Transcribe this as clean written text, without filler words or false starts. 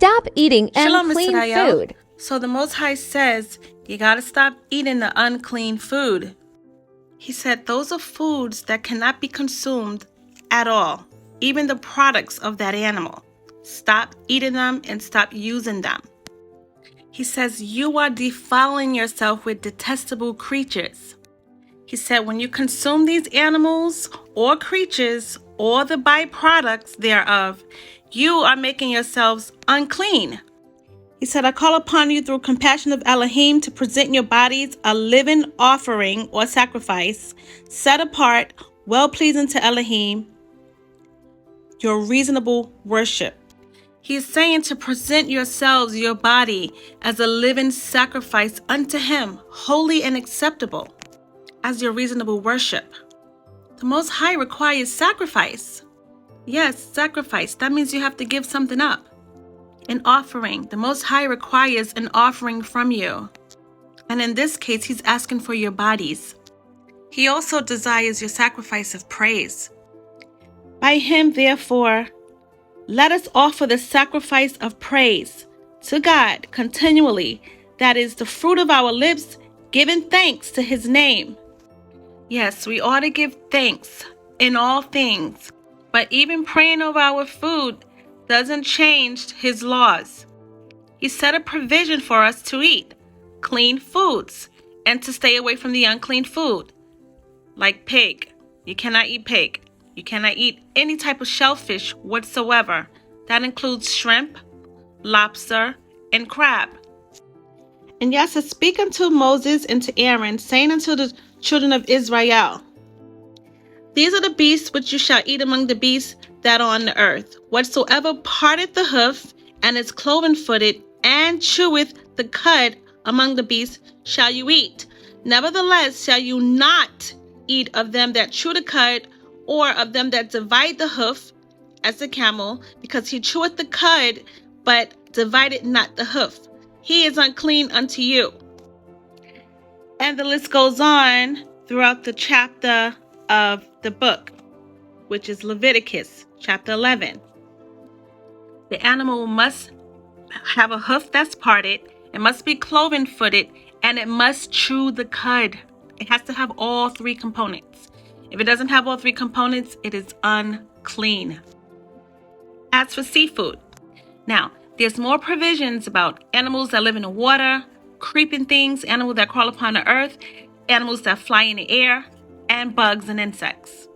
Stop eating Shalom, Mr. unclean Dayel. food. So the Most High says you got to stop eating the unclean food. He said those are foods that cannot be consumed at all, even the products of that animal. Stop eating them and stop using them. He says you are defiling yourself with detestable creatures. He said when you consume these animals or creatures or the byproducts thereof, you are making yourselves unclean. He said, I call upon you through compassion of Elohim to present your bodies a living offering or sacrifice, set apart, well-pleasing to Elohim, your reasonable worship. He's saying to present yourselves, your body, as a living sacrifice unto him, holy and acceptable, as your reasonable worship. The Most High requires sacrifice. Yes, sacrifice. That means you have to give something up. An offering. The Most High requires an offering from you. And in this case, he's asking for your bodies. He also desires your sacrifice of praise. By him, therefore, let us offer the sacrifice of praise to God continually. That is the fruit of our lips, giving thanks to his name. Yes, we ought to give thanks in all things. But even praying over our food doesn't change his laws. He set a provision for us to eat clean foods and to stay away from the unclean food, like pig. You cannot eat pig. You cannot eat any type of shellfish whatsoever. That includes shrimp, lobster, and crab. And yes, speak unto Moses and to Aaron, saying unto the children of Israel, these are the beasts which you shall eat among the beasts that are on the earth. Whatsoever parteth the hoof, and is cloven-footed, and cheweth the cud among the beasts, shall you eat. Nevertheless shall you not eat of them that chew the cud, or of them that divide the hoof, as the camel, because he cheweth the cud, but divided not the hoof. He is unclean unto you. And the list goes on throughout the chapter of the book, which is Leviticus chapter 11. The animal must have a hoof that's parted, it must be cloven-footed, and it must chew the cud. It has to have all three components. If it doesn't have all three components, it is unclean. As for seafood, now there's more provisions about animals that live in the water, creeping things, animals that crawl upon the earth, animals that fly in the air, and bugs and insects.